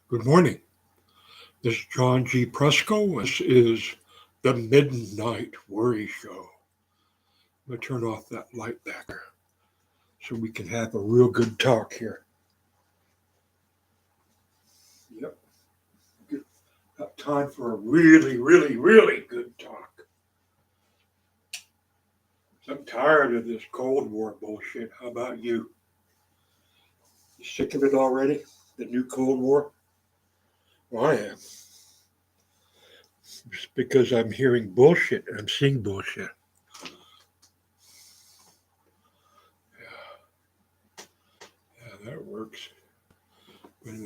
Good morning. This is John G. Presco. This is the Midnight Worry Show. I'm going to turn off that light back there so we can have a real good talk here. Yep. Got time for a really good talk. I'm tired of this Cold War bullshit. How about you? You sick of it already? The new Cold War? Well, I am. It's because I'm hearing bullshit. I'm seeing bullshit. Yeah, that works.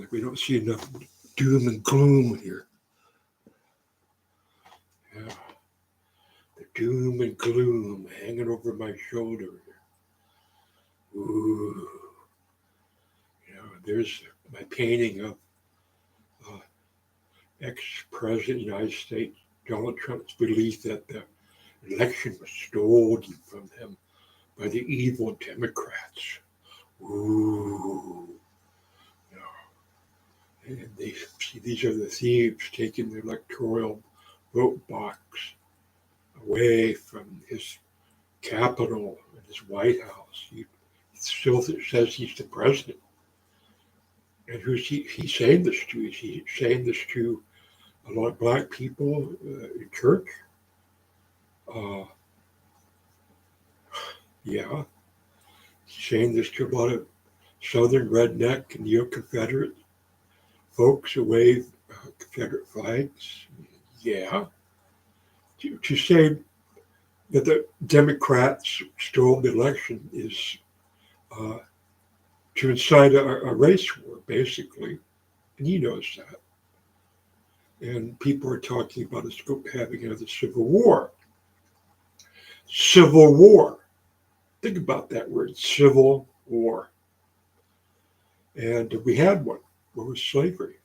We don't see enough doom and gloom here. Yeah, the doom and gloom hanging over my shoulder. Ooh, there's my painting of uh, ex-president of the United States Donald Trump's belief that the election was stolen from him by the evil Democrats. Ooh, and they see these are the thieves taking the electoral vote box away from his Capitol and his White House. He still says he's the president. And who's he's saying this to? Is he saying this to a lot of black people in church? Uh, yeah. He's saying this to a lot of Southern redneck and neo-Confederate folks who wave Confederate flags. Yeah. To say that the Democrats stole the election is uh, to incite a race war, basically. And he knows that. And people are talking about us having another civil war. Civil war. Think about that word, civil war. And we had one. What was slavery?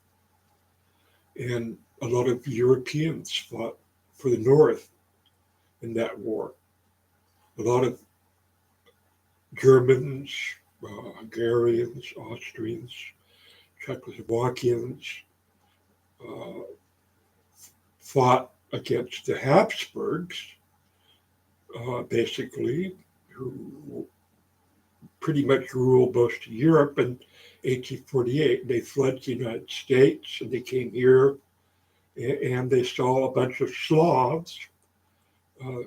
And a lot of Europeans fought for the North in that war. A lot of Germans, Hungarians, Austrians, Czechoslovakians uh, fought against the Habsburgs, basically, who pretty much ruled most of Europe in 1848. They fled to the United States and they came here and they saw a bunch of Slavs uh,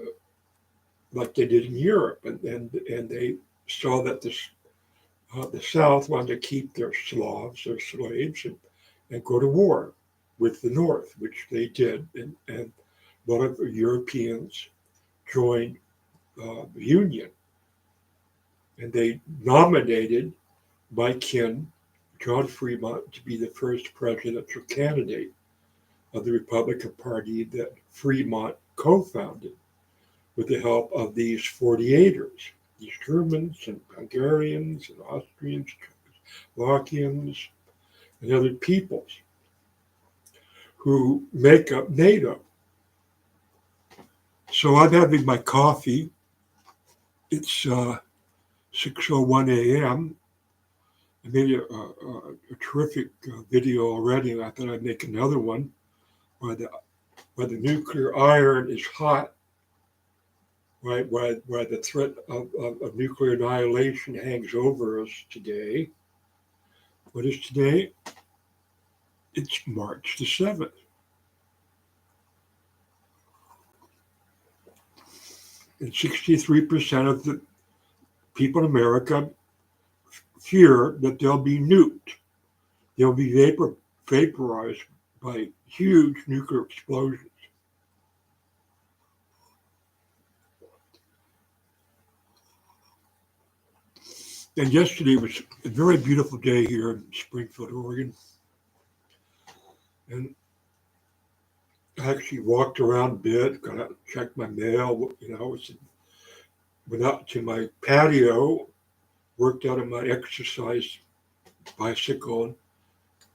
like they did in Europe. And they saw that the South wanted to keep their Slavs, their slaves, and go to war with the North, which they did. And a lot of Europeans joined the Union. And they nominated my kin, John Fremont, to be the first presidential candidate of the Republican Party that Fremont co-founded with the help of these 48ers, these Germans and Hungarians and Austrians, Czechoslovakians, and other peoples who make up NATO. So I'm having my coffee. It's 6:01 a.m. I made a terrific video already, and I thought I'd make another one where the nuclear iron is hot, right? Where the threat of nuclear annihilation hangs over us today. What is today? It's March the 7th. And 63% of the people in America fear that they'll be nuked. They'll be vaporized by huge nuclear explosions. And yesterday was a very beautiful day here in Springfield, Oregon. And I actually walked around a bit, got out and checked my mail, went out to my patio, worked out on my exercise bicycle,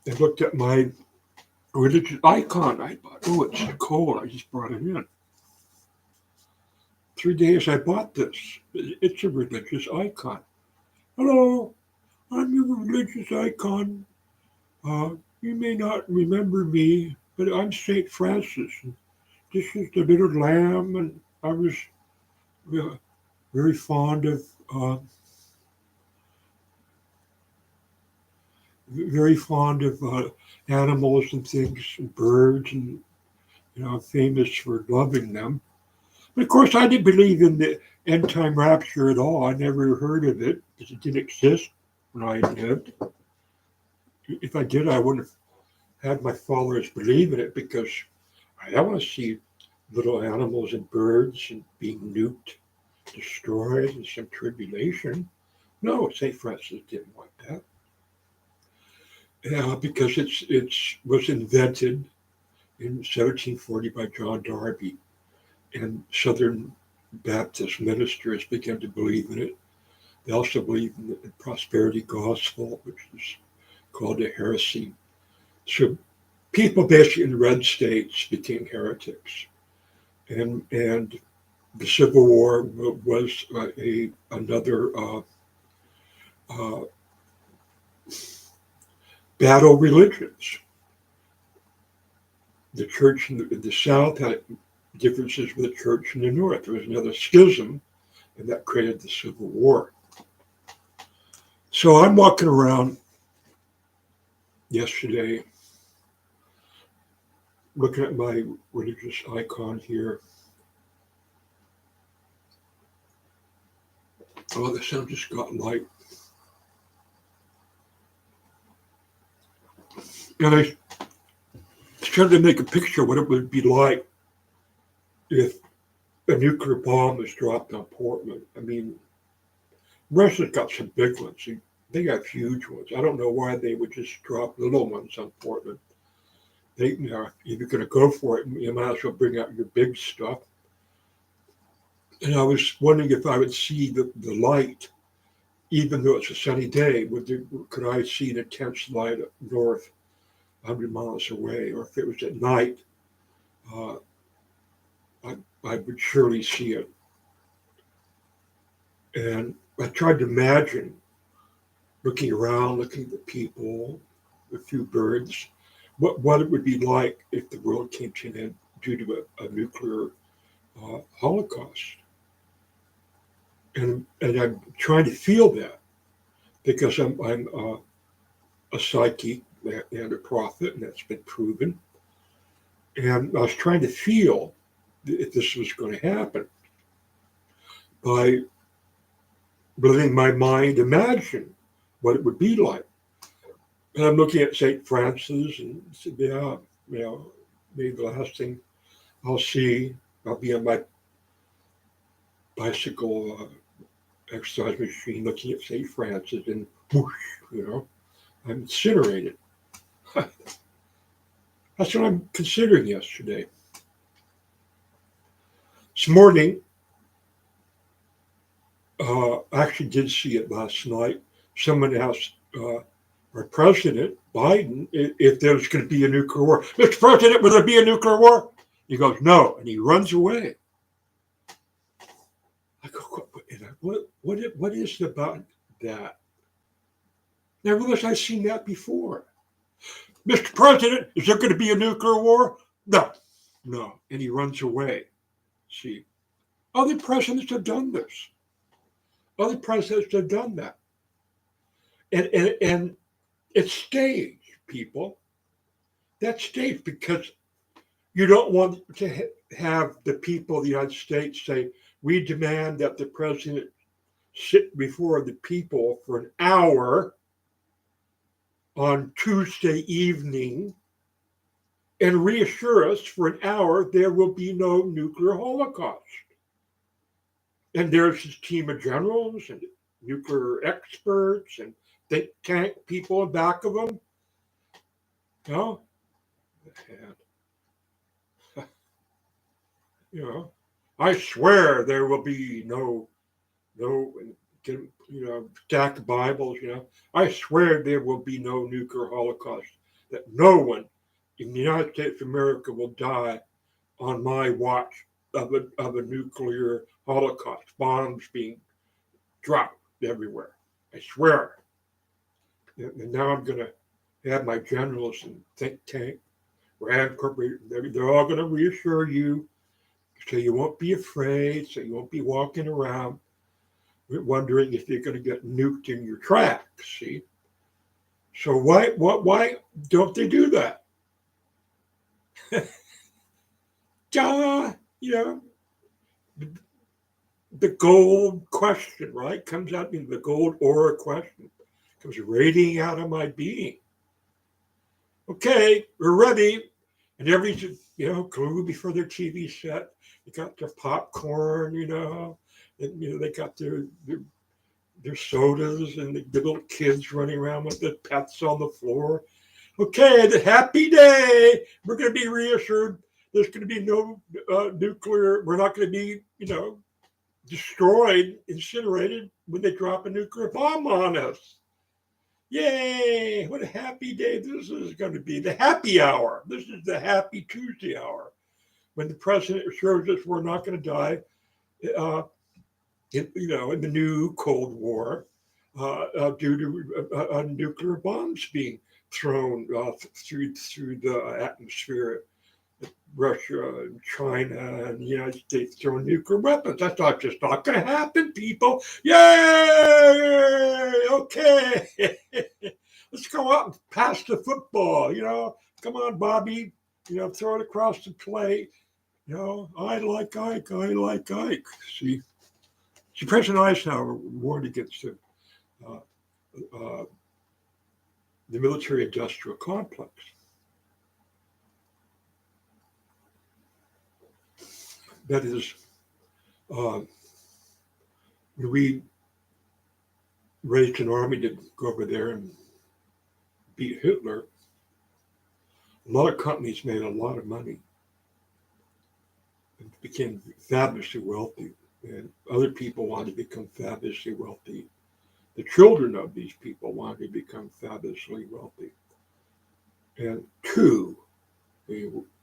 and looked at my religious icon I bought. Oh, it's cold. I just brought it in. 3 days I bought this. It's a religious icon. Hello, I'm your religious icon. You may not remember me, but I'm St. Francis. And this is the little lamb, and I was uh, very fond of uh, very fond of animals and things and birds, and famous for loving them. But of course, I didn't believe in the end time rapture at all. I never heard of it because it didn't exist when I lived. If I did, I wouldn't have had my followers believe in it because I don't want to see little animals and birds and being nuked, destroyed in some tribulation. No, St. Francis didn't want that. Because it was invented in 1740 by John Darby, and Southern Baptist ministers began to believe in it. They also believed in the prosperity gospel, which is called a heresy. So people basically in the red states became heretics, and the Civil War was another uh, battle religions. The church in the South had differences with the church in the North. There was another schism, and that created the Civil War. So I'm walking around yesterday looking at my religious icon here. Oh, the sun just got light. And I started to make a picture of what it would be like if a nuclear bomb was dropped on Portland. I mean, Russia's got some big ones. They got huge ones. I don't know why they would just drop little ones on Portland. If you're going to go for it, you might as well bring out your big stuff. And I was wondering if I would see the light, even though it's a sunny day. Could I see an intense light up north, 100 miles away? Or if it was at night, uh, I would surely see it. And I tried to imagine looking around, looking at the people, a few birds, what it would be like if the world came to an end due to a nuclear holocaust. And I'm trying to feel that because I'm a psychic and a prophet, and that's been proven. And I was trying to feel if this was going to happen by letting my mind imagine what it would be like. And I'm looking at St. Francis and said, yeah, maybe the last thing I'll see, I'll be on my bicycle exercise machine looking at St. Francis and whoosh, I'm incinerated. That's what I'm considering yesterday. This morning, I actually did see it last night. Someone asked our president, Biden, if there's going to be a nuclear war. Mr. President, will there be a nuclear war? He goes, no, and he runs away. I go, what is it about that? Now, I realize I've seen that before. Mr. President, is there going to be a nuclear war? No. And he runs away. See, other presidents have done this. Other presidents have done that. And it's staged, people. That's staged because you don't want to have the people of the United States say, we demand that the president sit before the people for an hour on Tuesday evening and reassure us for an hour there will be no nuclear holocaust. And there's his team of generals and nuclear experts and think tank people in back of them. And, I swear there will be no, stack Bibles, I swear there will be no nuclear holocaust, that no one in the United States of America will die on my watch of a nuclear holocaust, bombs being dropped everywhere. I swear. And now I'm going to have my generals and think tank, Rand Corporation, they're all going to reassure you so you won't be afraid, so you won't be walking around wondering if you're going to get nuked in your tracks. See? So why don't they do that? Duh, you know, the gold question, right? Comes out in the gold aura question, comes radiating out of my being. Okay, we're ready. And everybody's, glued before their TV set. They got their popcorn, and they got their sodas and the little kids running around with the pets on the floor. Okay, the happy day. We're going to be reassured. There's going to be no nuclear. We're not going to be, destroyed, incinerated when they drop a nuclear bomb on us. Yay! What a happy day this is going to be. The happy hour. This is the happy Tuesday hour when the president assures us we're not going to die, in the new Cold War due to nuclear bombs being thrown through the atmosphere. Russia and China and the United States throwing nuclear weapons. That's just not going to happen, people. Yay! Okay. Let's go out and pass the football, Come on, Bobby. Throw it across the plate. I like Ike. I like Ike. See, President Eisenhower warned against the military-industrial complex. That is, when we raised an army to go over there and beat Hitler, a lot of companies made a lot of money and became fabulously wealthy, and other people wanted to become fabulously wealthy. The children of these people wanted to become fabulously wealthy. And the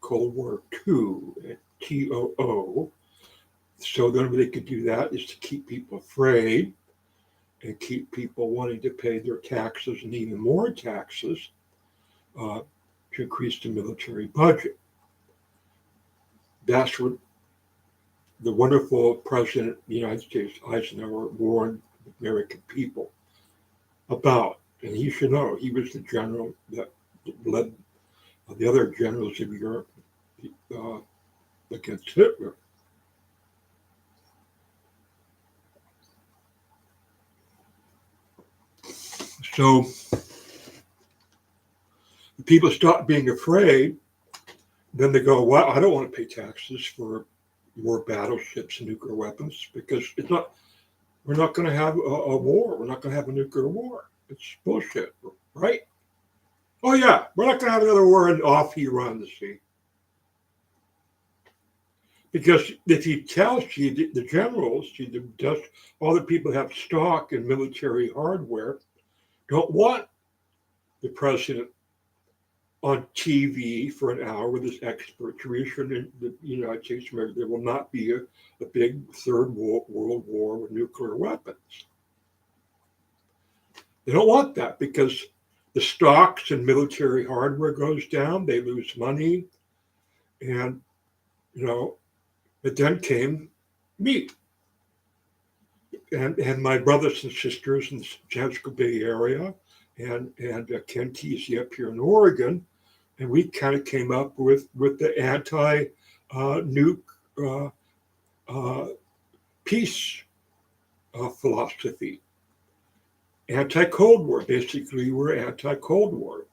Cold War II, TOO. So the only way they could do that is to keep people afraid and keep people wanting to pay their taxes and even more taxes to increase the military budget. That's what the wonderful President of the United States, Eisenhower, warned the American people about. And he should know, he was the general that led the other generals of Europe against Hitler. So people stop being afraid. Then they go, well, I don't want to pay taxes for more battleships and nuclear weapons because we're not going to have a war. We're not going to have a nuclear war. It's bullshit, right? Oh, yeah, we're not going to have another war, and off he runs, see? Because if he tells you, the generals, all the people who have stock in military hardware don't want the president on TV for an hour with his experts reassuring the United States there will not be a big third world war with nuclear weapons. They don't want that because the stocks in military hardware goes down, they lose money, and but then came me and my brothers and sisters in the San Francisco Bay Area and Ken Kesey up here in Oregon, and we kind of came up with the anti-nuke peace philosophy. Anti-Cold War, basically, we're anti-Cold War.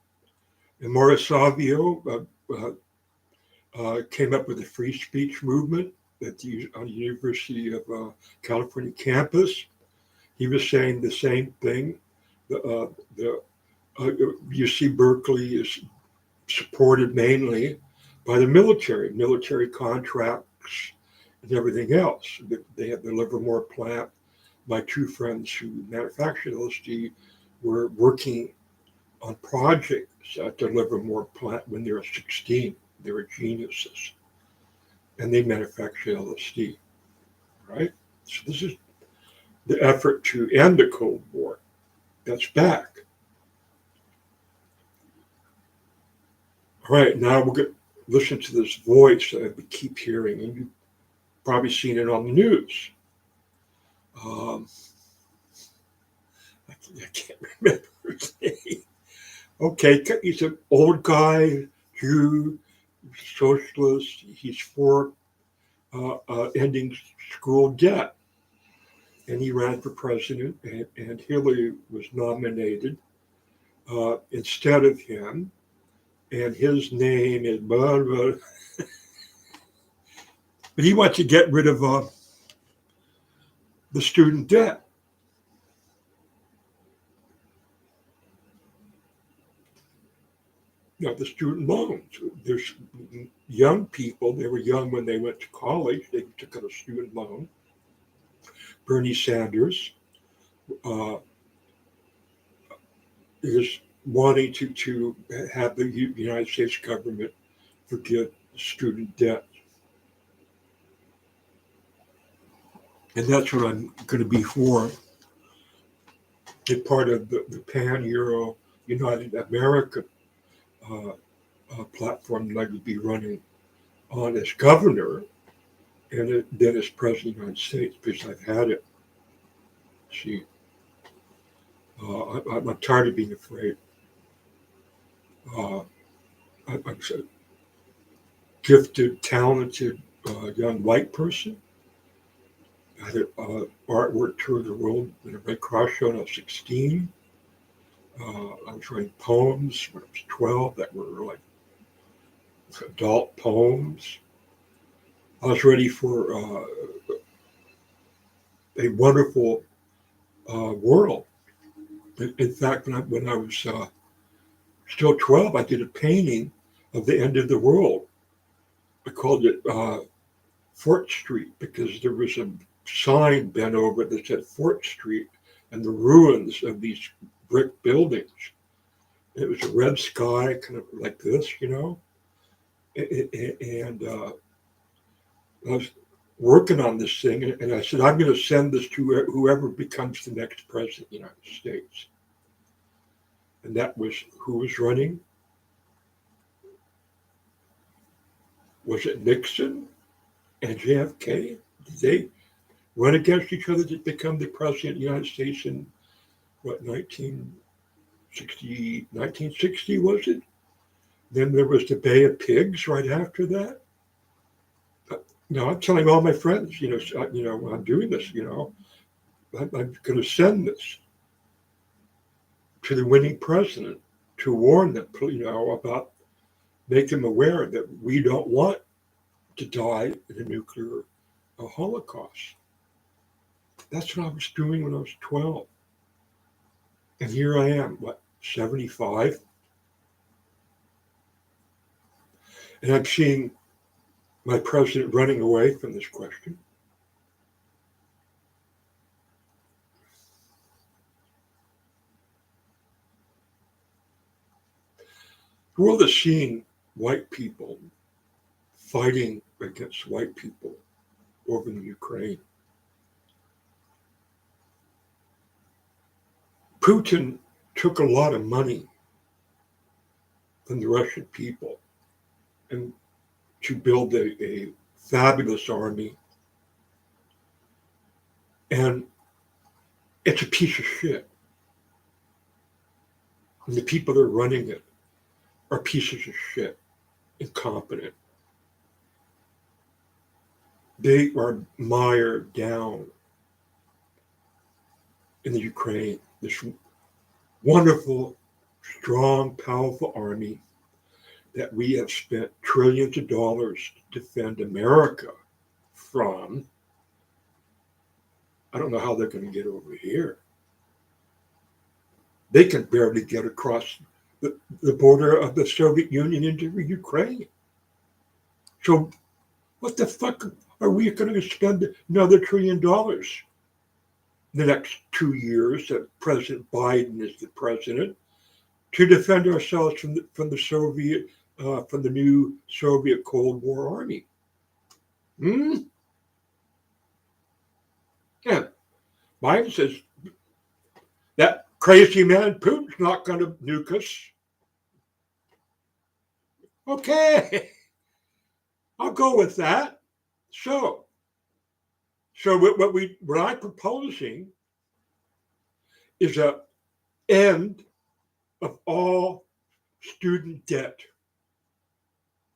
And Maurice Savio came up with the free speech movement at the University of California campus. He was saying the same thing. UC Berkeley is supported mainly by the military contracts and everything else. They have the Livermore plant. My two friends who manufactured LSD were working on projects at the Livermore plant when they were 16. They were geniuses. And they manufactured LSD, right? So this is the effort to end the Cold War. That's back. All right, now we're going to listen to this voice that we keep hearing, and you've probably seen it on the news. Um, I can't remember his name. Okay, he's an old guy, Jew, socialist. He's for ending school debt. And he ran for president, and Hillary was nominated instead of him. And his name is blah, blah. But he wants to get rid of the student debt. The student loans. There's young people, they were young when they went to college, they took out a student loan. Bernie Sanders is wanting to have the United States government forgive student debt. And that's what I'm going to be for. A part of the Pan-Euro United America platform that I would be running on as governor and then as president of the United States, because I've had it. See, I'm tired of being afraid. I'm a gifted, talented young white person. I had an artwork tour of the world in a Red Cross show when I was 16. I was writing poems when I was 12 that were like adult poems. I was ready for a wonderful world. In fact, when I was still 12, I did a painting of the end of the world. I called it Fort Street because there was a sign bent over that said Fort Street and the ruins of these brick buildings. It was a red sky, kind of like this, and I was working on this thing, and I said, I'm going to send this to whoever becomes the next president of the United States. And that was who was running. Was it Nixon and JFK? Did they run against each other to become the president of the United States in, 1960, was it? Then there was the Bay of Pigs right after that. I'm telling all my friends, when I'm doing this, I'm going to send this to the winning president to warn them, about, make them aware that we don't want to die in a nuclear holocaust. That's what I was doing when I was 12. And here I am, 75? And I'm seeing my president running away from this question. The world is seeing white people fighting against white people over in Ukraine. Putin took a lot of money from the Russian people and to build a fabulous army. And it's a piece of shit. And the people that are running it are pieces of shit, incompetent. They are mired down in the Ukraine, this wonderful, strong, powerful army that we have spent trillions of dollars to defend America from. I don't know how they're going to get over here. They can barely get across the border of the Soviet Union into Ukraine. So what the fuck are we going to spend another $1 trillion the next 2 years that President Biden is the president to defend ourselves from the Soviet, from the new Soviet Cold War army? Yeah. Biden says that crazy man Putin's not going to nuke us. Okay, I'll go with that. So, what I'm proposing is a end of all student debt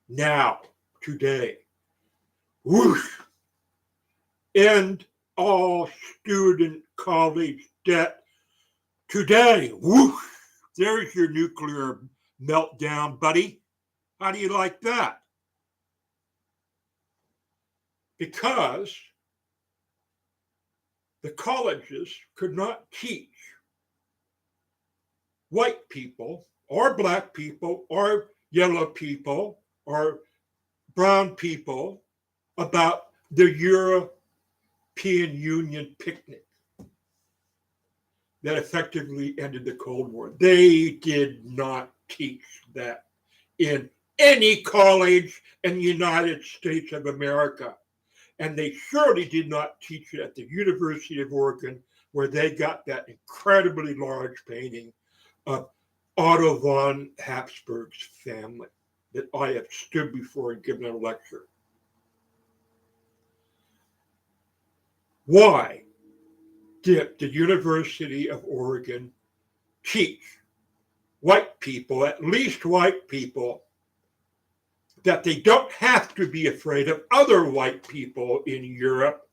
now, today. Whoosh! End all student college debt today. Whoosh! There's your nuclear meltdown, buddy. How do you like that? Because the colleges could not teach white people or black people or yellow people or brown people about the European Union picnic that effectively ended the Cold War. They did not teach that in any college in the United States of America. And they surely did not teach it at the University of Oregon, where they got that incredibly large painting of Otto von Habsburg's family that I have stood before and given a lecture. Why did the University of Oregon teach white people, at least white people, that they don't have to be afraid of other white people in Europe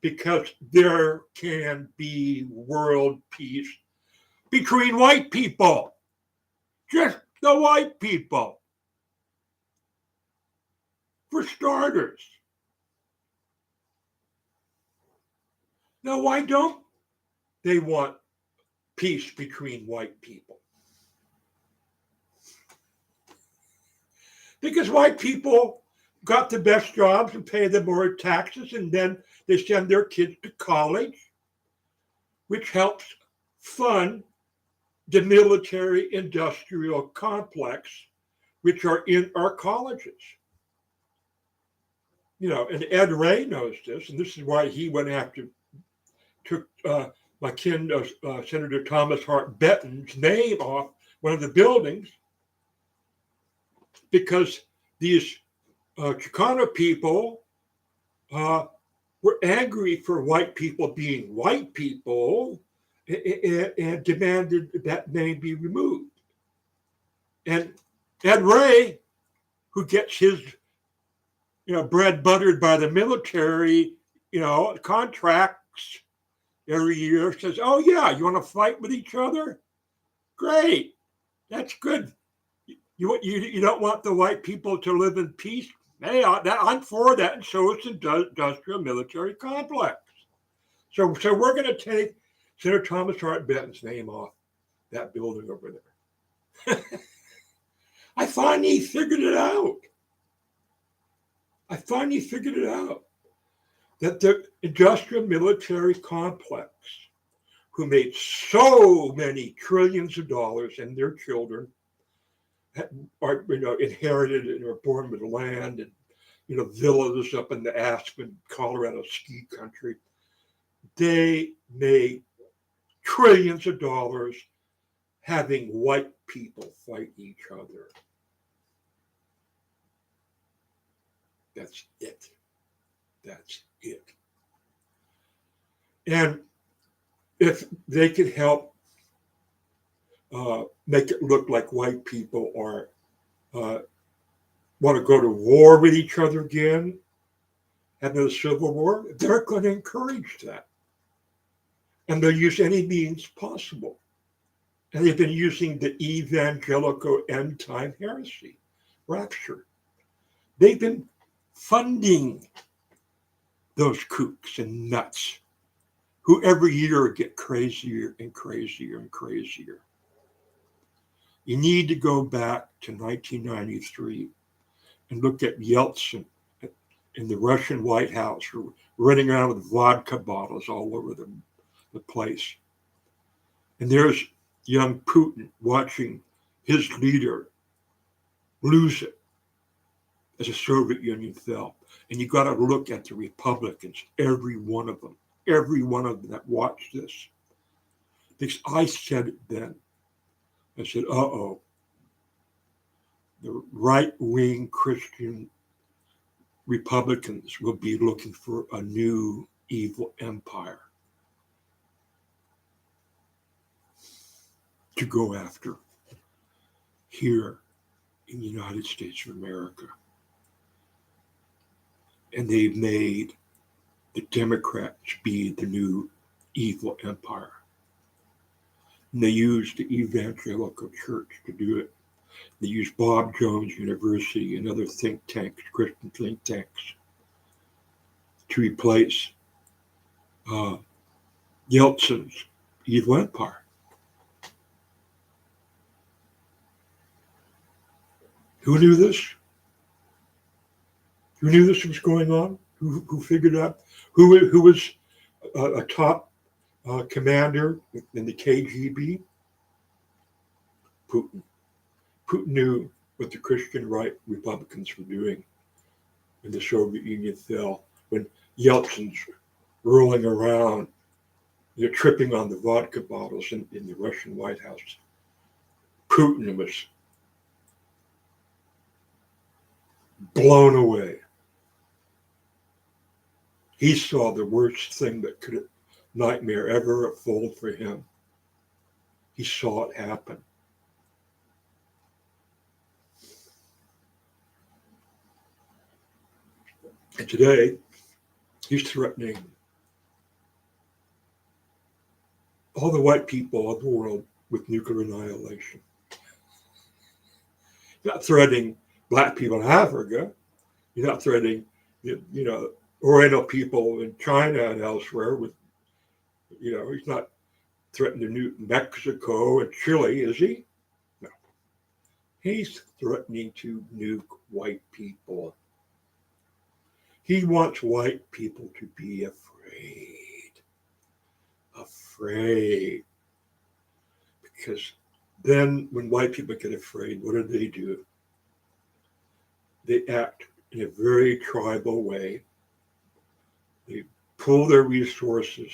because there can be world peace between white people, just the white people, for starters? Now, why don't they want peace between white people? Because white people got the best jobs and pay the more taxes, and then they send their kids to college, which helps fund the military industrial complex, which are in our colleges. You know, and Ed Ray knows this, and this is why he went after, took my kin, Senator Thomas Hart Benton's name off one of the buildings, because these Chicano people were angry for white people being white people and demanded that name be removed. And Ed Ray, who gets his bread buttered by the military, contracts every year, says, "Oh yeah, you want to fight with each other? Great, that's good. You don't want the white people to live in peace? Hey, I'm for that, and so is the industrial military complex. So we're going to take Senator Thomas Hart Benton's name off that building over there." I finally figured it out. That the industrial military complex, who made so many trillions of dollars, and their children are inherited and are born with land and villas up in the Aspen, Colorado ski country. They made trillions of dollars having white people fight each other. That's it. And if they could help make it look like white people are want to go to war with each other again, have a civil war, they're going to encourage that. And they'll use any means possible. And they've been using the evangelical end time heresy, rapture. They've been funding those kooks and nuts who every year get crazier and crazier and crazier. You need to go back to 1993 and look at Yeltsin in the Russian White House, running around with vodka bottles all over the place. And there's young Putin watching his leader lose it as the Soviet Union fell. And you got to look at the Republicans, every one of them that watched this. Because I said it then. I said, uh-oh, the right-wing Christian Republicans will be looking for a new evil empire to go after here in the United States of America. And they've made the Democrats be the new evil empire. And they use the evangelical church to do it. They use Bob Jones University and other think tanks, Christian think tanks, to replace Yeltsin's evil empire. Who knew this? Who knew this was going on? Who figured out? Who was a top commander in the KGB? Putin. Putin knew what the Christian right Republicans were doing when the Soviet Union fell, when Yeltsin's rolling around, tripping on the vodka bottles in the Russian White House. Putin was blown away. He saw the worst thing that could nightmare ever unfold for him. He saw it happen. And today, he's threatening all the white people of the world with nuclear annihilation. He's not threatening black people in Africa. He's not threatening, Oriental people in China and elsewhere with, he's not threatening to nuke Mexico and Chile, is he? No. He's threatening to nuke white people. He wants white people to be afraid. Afraid. Because then when white people get afraid, what do? They act in a very tribal way. They pool their resources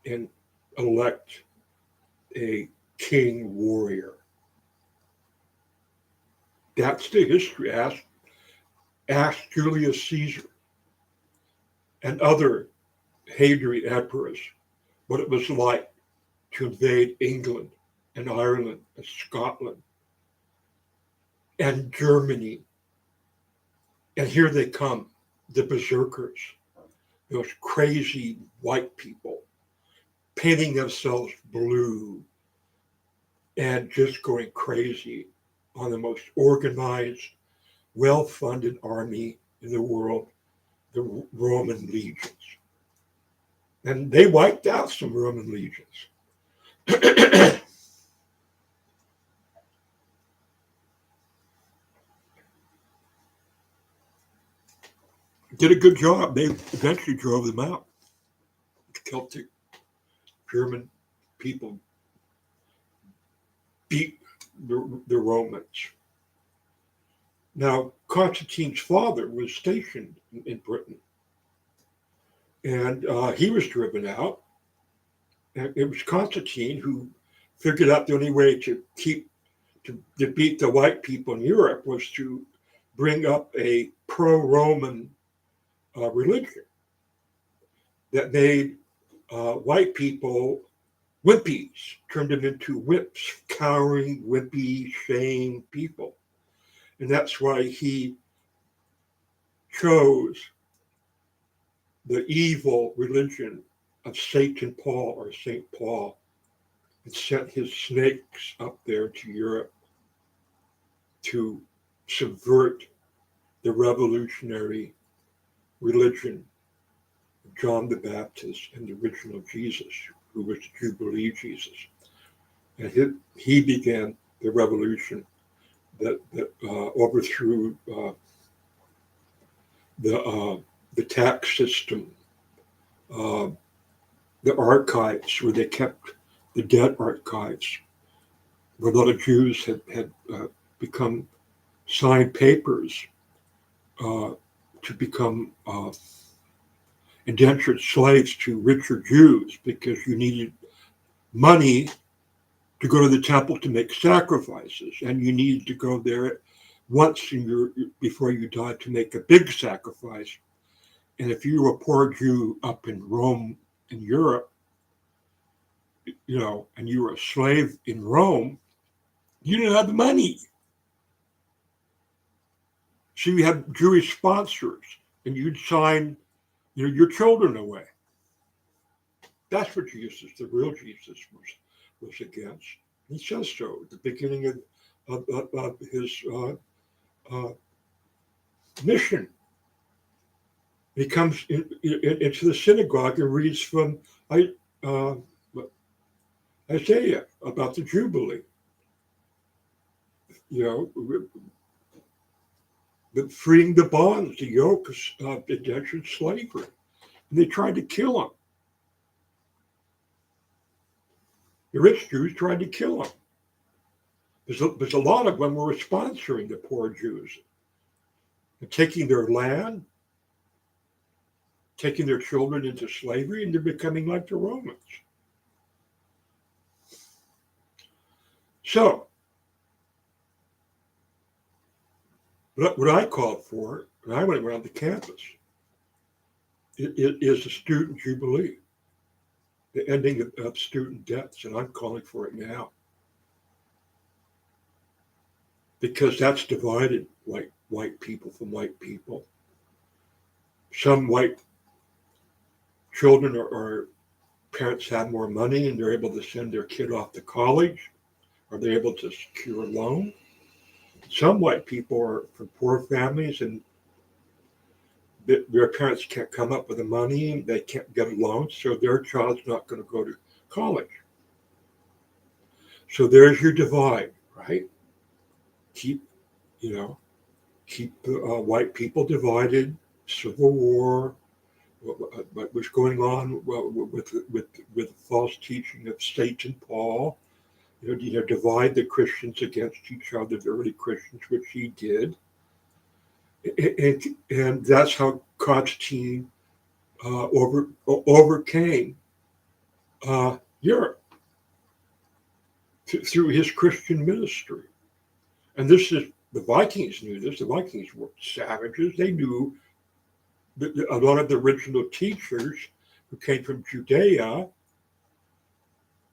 and elect a king warrior. That's the history. Ask Julius Caesar and other Hadrian emperors what it was like to invade England and Ireland and Scotland and Germany. And here they come, the berserkers, those crazy white people painting themselves blue and just going crazy on the most organized, well-funded army in the world, the Roman legions. And they wiped out some Roman legions. Did a good job. They eventually drove them out. The Celtic German people beat the Romans. Now, Constantine's father was stationed in Britain, and he was driven out. And it was Constantine who figured out the only way to beat the white people in Europe was to bring up a pro-Roman religion that made white people wimpies, turned them into whips, cowering, wimpy, shamed people. And that's why he chose the evil religion of St. Paul or St. Paul and sent his snakes up there to Europe to subvert the revolutionary religion of John the Baptist and the original Jesus, who was the Jubilee Jesus. And he began the revolution that overthrew the tax system, the archives where they kept the dead archives, where a lot of Jews had become signed papers to become indentured slaves to richer Jews because you needed money to go to the temple to make sacrifices, and you needed to go there once before you die to make a big sacrifice. And if you were a poor Jew up in Rome, in Europe, and you were a slave in Rome, you didn't have the money. So you had Jewish sponsors, and you'd sign, your children away. That's what Jesus, the real Jesus, was against. He says so at the beginning of his mission. He comes into the synagogue and reads from Isaiah about the Jubilee. Freeing the bonds, the yoke of indentured slavery. And they tried to kill him. The rich Jews tried to kill him. There's a lot of them were sponsoring the poor Jews and taking their land, taking their children into slavery, and they're becoming like the Romans. So, what I called for, and I went around the campus, it is a student jubilee, the ending of student debts, and I'm calling for it now. Because that's divided white people from white people. Some white children or parents have more money and they're able to send their kid off to college, or they're able to secure a loan. Some white people are from poor families and their parents can't come up with the money, they can't get a loan, so their child's not going to go to college. So there's your divide, right? Keep white people divided, Civil War, what was going on with the false teaching of St. Paul, divide the Christians against each other, the early Christians, which he did. And that's how Constantine overcame Europe through his Christian ministry. And this is, the Vikings knew this. The Vikings were savages. They knew that a lot of the original teachers who came from Judea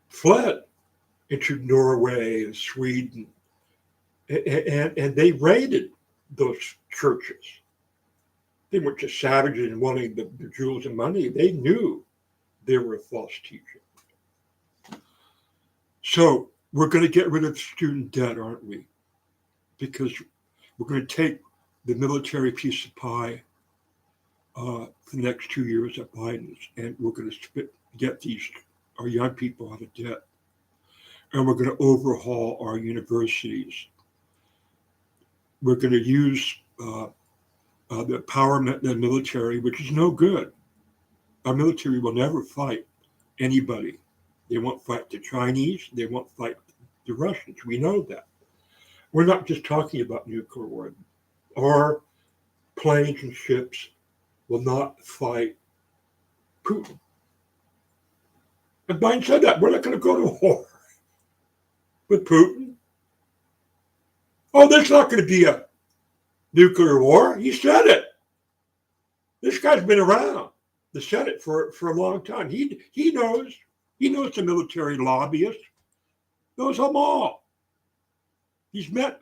fled into Norway and Sweden. And they raided those churches. They weren't just savages and wanting the jewels and money. They knew they were a false teaching. So we're going to get rid of student debt, aren't we? Because we're going to take the military piece of pie for the next 2 years at Biden's, and we're going to get our young people out of debt. And we're going to overhaul our universities. We're going to use the empowerment of the military, which is no good. Our military will never fight anybody. They won't fight the Chinese. They won't fight the Russians. We know that. We're not just talking about nuclear war. Our planes and ships will not fight Putin. And Biden said that. We're not going to go to war with Putin. Oh, there's not going to be a nuclear war. He said it. This guy's been around the Senate for a long time. He knows. He knows the military lobbyists. Knows them all. He's met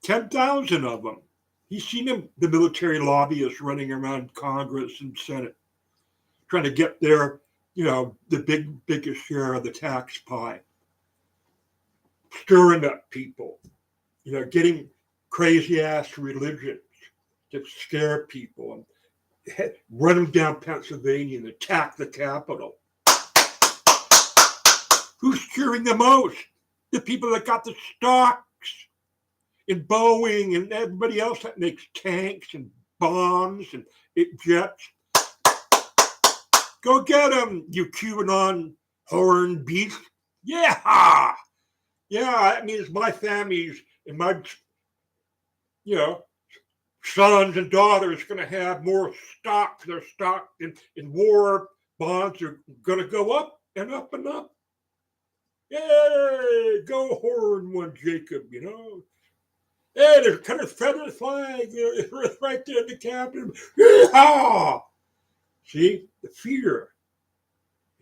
10,000 of them. He's seen them, the military lobbyists running around Congress and Senate, trying to get their, the biggest share of the tax pie, stirring up people, getting crazy ass religions to scare people and run them down Pennsylvania and attack the Capitol. Who's cheering the most? The people that got the stocks in Boeing and everybody else that makes tanks and bombs and jets. Go get them, you QAnon horn beast. Yeah. Yeah, that means my families and my, sons and daughters going to have more stock. Their stock in war bonds are going to go up and up and up. Yay, go horn one, Jacob, Hey, there's kind of feather flag, right there in the captain. Yeehaw! See, the fear.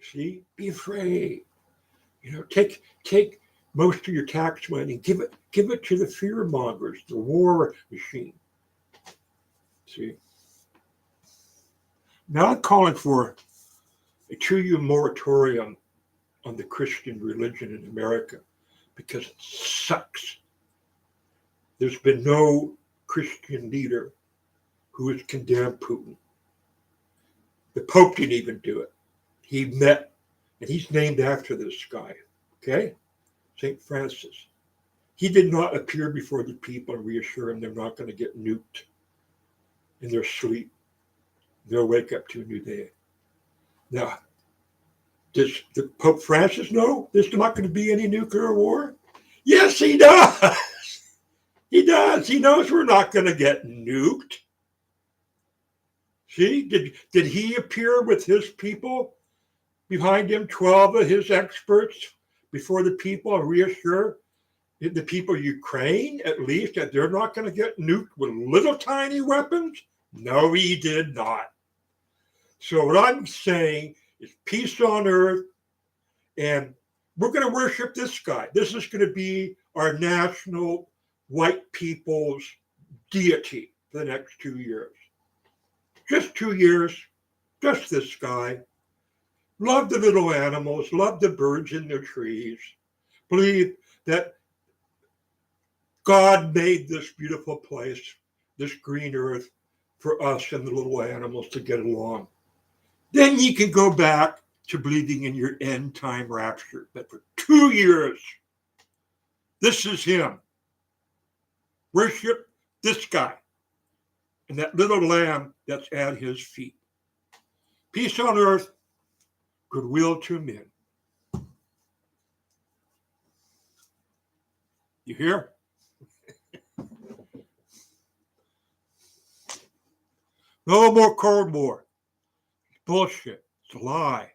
See, be afraid. Take most of your tax money and give it to the fear mongers, the war machine. See, now I'm calling for a 2-year moratorium on the Christian religion in America because it sucks. There's been no Christian leader who has condemned Putin. The Pope didn't even do it. He met, and he's named after this guy, okay? St. Francis. He did not appear before the people and reassure them they're not going to get nuked in their sleep. They'll wake up to a new day. Now, does the Pope Francis know there's not going to be any nuclear war? Yes, he does. He does. He knows we're not going to get nuked. See, did he appear with his people behind him, 12 of his experts before the people, and reassure the people of Ukraine, at least, that they're not going to get nuked with little tiny weapons? No, he did not. So what I'm saying is peace on earth, and we're going to worship this guy. This is going to be our national white people's deity for the next 2 years. Just 2 years, just this guy. Love the little animals, love the birds in the trees. Believe that God made this beautiful place, this green earth, for us and the little animals to get along. Then you can go back to believing in your end time rapture. But for 2 years, this is him. Worship this guy and that little lamb that's at his feet. Peace on earth, goodwill to men. You hear? No more Cold War. Bullshit. It's a lie.